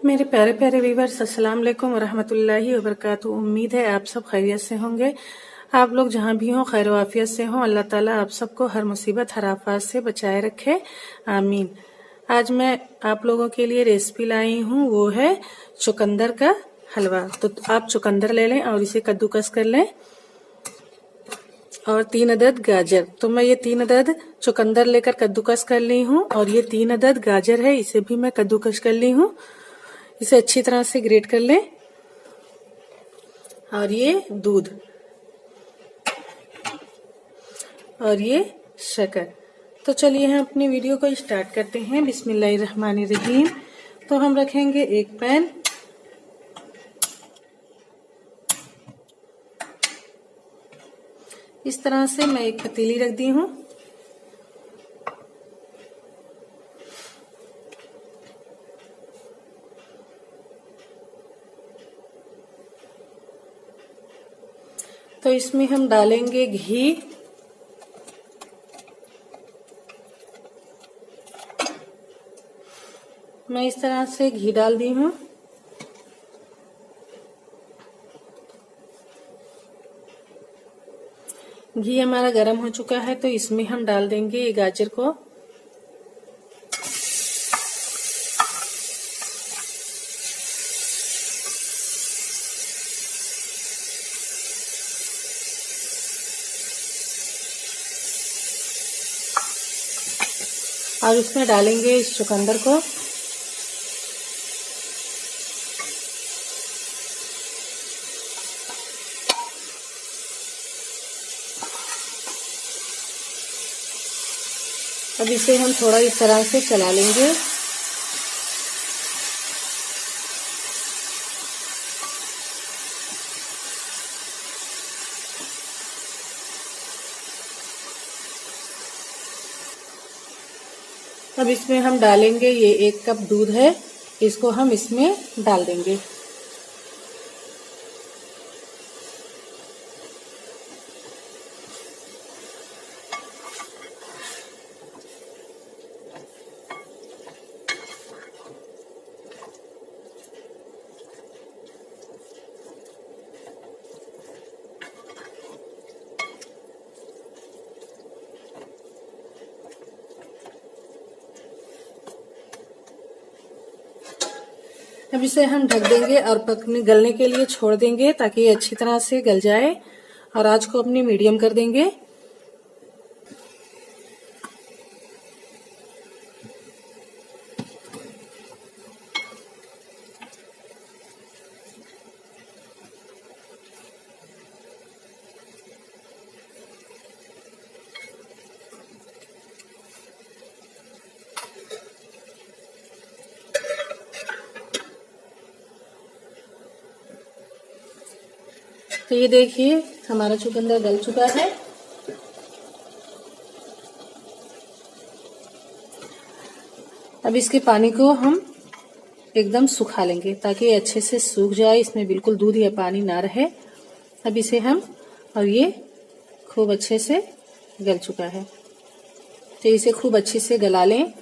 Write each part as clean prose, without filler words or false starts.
मेरे प्यारे प्यारे व्यूअर्स, अस्सलाम वालेकुम वरहमतुल्लाहि वबरकातुहू। उम्मीद है आप सब खैरियत से होंगे। आप लोग जहाँ भी हों खैर वाफियत से हों। अल्लाह ताला आप सबको हर मुसीबत हर आफत से बचाए रखे, आमीन। आज मैं आप लोगों के लिए रेसिपी लाई हूँ, वो है चुकंदर का हलवा। तो आप चुकंदर ले लें और इसे कद्दूकस कर लें, और 3 अदद गाजर। तो मैं ये 3 अदद चुकंदर लेकर कद्दूकस कर ली हूँ, और ये 3 अदद गाजर है, इसे भी मैं कद्दूकस कर ली हूँ। इसे अच्छी तरह से ग्रेट कर लें। और ये दूध और ये शक्कर। तो चलिए हम अपनी वीडियो को स्टार्ट करते हैं। बिस्मिल्लाहिर्रहमानिर्रहीम। तो हम रखेंगे एक पैन, इस तरह से मैं एक पतीली रख दी हूँ। तो इसमें हम डालेंगे घी, मैं इस तरह से घी डाल दी हूँ। घी हमारा गर्म हो चुका है, तो इसमें हम डाल देंगे ये गाजर को। और इसमें डालेंगे इस चुकंदर को। अब इसे हम थोड़ा इस तरह से चला लेंगे। अब इसमें हम डालेंगे ये 1 कप दूध है, इसको हम इसमें डाल देंगे। अब इसे हम ढक देंगे और पकने गलने के लिए छोड़ देंगे, ताकि ये अच्छी तरह से गल जाए। और आंच को अपनी मीडियम कर देंगे। तो ये देखिए हमारा चुकंदर गल चुका है। अब इसके पानी को हम एकदम सुखा लेंगे ताकि अच्छे से सूख जाए, इसमें बिल्कुल दूध या पानी ना रहे। अब इसे हम, और ये खूब अच्छे से गल चुका है, तो इसे खूब अच्छे से गला लें।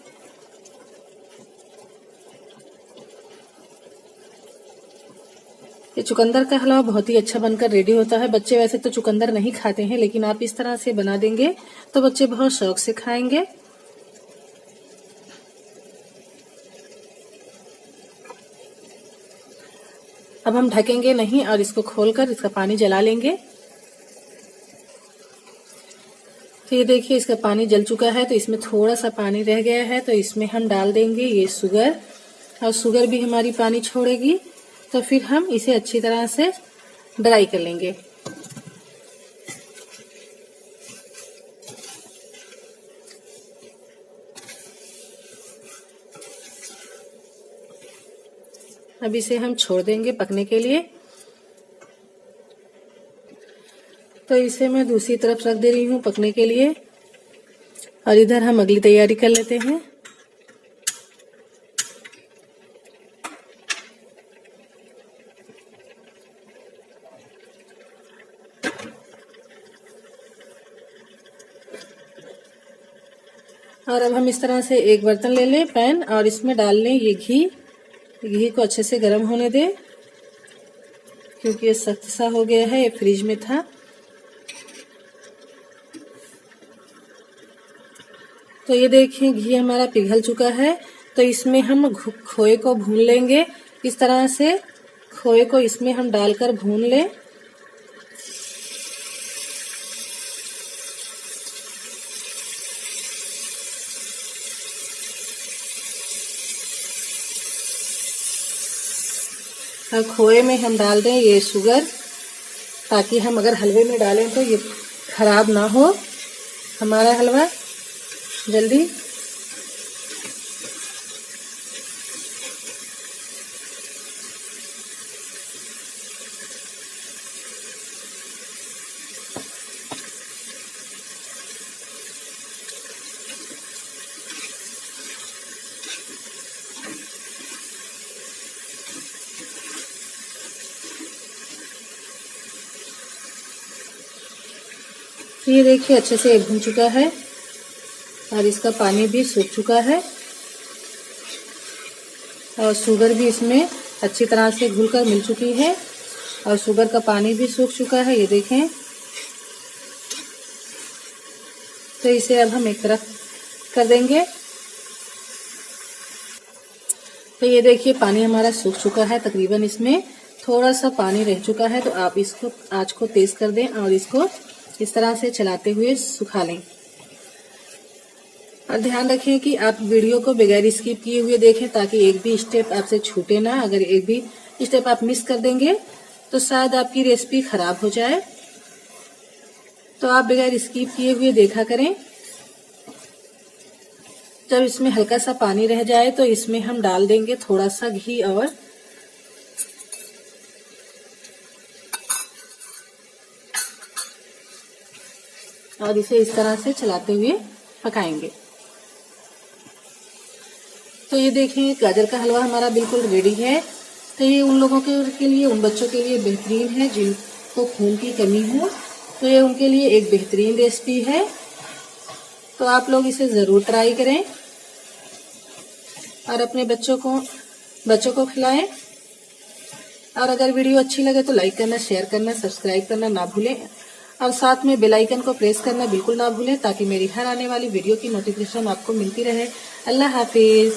ये चुकंदर का हलवा बहुत ही अच्छा बनकर रेडी होता है। बच्चे वैसे तो चुकंदर नहीं खाते हैं, लेकिन आप इस तरह से बना देंगे तो बच्चे बहुत शौक से खाएंगे। अब हम ढकेंगे नहीं और इसको खोलकर इसका पानी जला लेंगे। तो ये देखिए इसका पानी जल चुका है, तो इसमें थोड़ा सा पानी रह गया है, तो इसमें हम डाल देंगे ये शुगर, और शुगर भी हमारी पानी छोड़ेगी। तो फिर हम इसे अच्छी तरह से ड्राई कर लेंगे। अब इसे हम छोड़ देंगे पकने के लिए। तो इसे मैं दूसरी तरफ रख दे रही हूँ पकने के लिए, और इधर हम अगली तैयारी कर लेते हैं। और अब हम इस तरह से एक बर्तन ले लें, पैन, और इसमें डाल लें ये घी। घी को अच्छे से गर्म होने दें, क्योंकि ये सख्त सा हो गया है, ये फ्रिज में था। तो ये देखिए घी हमारा पिघल चुका है, तो इसमें हम खोए को भून लेंगे। इस तरह से खोए को इसमें हम डालकर भून लें। और खोए में हम डाल दें ये शुगर, ताकि हम अगर हलवे में डालें तो ये खराब ना हो हमारा हलवा जल्दी। ये देखिए अच्छे से भून चुका है और इसका पानी भी सूख चुका है, और शुगर भी इसमें अच्छी तरह से घुलकर मिल चुकी है, और शुगर का पानी भी सूख चुका है। ये देखें। तो इसे अब हम एक तरफ कर देंगे। तो ये देखिए पानी हमारा सूख चुका है, तकरीबन इसमें थोड़ा सा पानी रह चुका है। तो आप इसको आंच को तेज कर दें और इसको इस तरह से चलाते हुए सुखा लें। और ध्यान रखें कि आप वीडियो को बगैर स्किप किए हुए देखें, ताकि एक भी स्टेप आपसे छूटे ना। अगर एक भी स्टेप आप मिस कर देंगे तो शायद आपकी रेसिपी खराब हो जाए। तो आप बगैर स्किप किए हुए देखा करें। जब इसमें हल्का सा पानी रह जाए तो इसमें हम डाल देंगे थोड़ा सा घी, और इसे इस तरह से चलाते हुए पकाएंगे। तो ये देखें गाजर का हलवा हमारा बिल्कुल रेडी है। तो ये उन लोगों के लिए, उन बच्चों के लिए बेहतरीन है जिनको खून की कमी हो, तो ये उनके लिए एक बेहतरीन रेसिपी है। तो आप लोग इसे ज़रूर ट्राई करें और अपने बच्चों को खिलाएं। और अगर वीडियो अच्छी लगे तो लाइक करना, शेयर करना, सब्सक्राइब करना ना भूलें, और साथ में बेल आइकन को प्रेस करना बिल्कुल ना भूलें, ताकि मेरी हर आने वाली वीडियो की नोटिफिकेशन आपको मिलती रहे। अल्लाह हाफिज।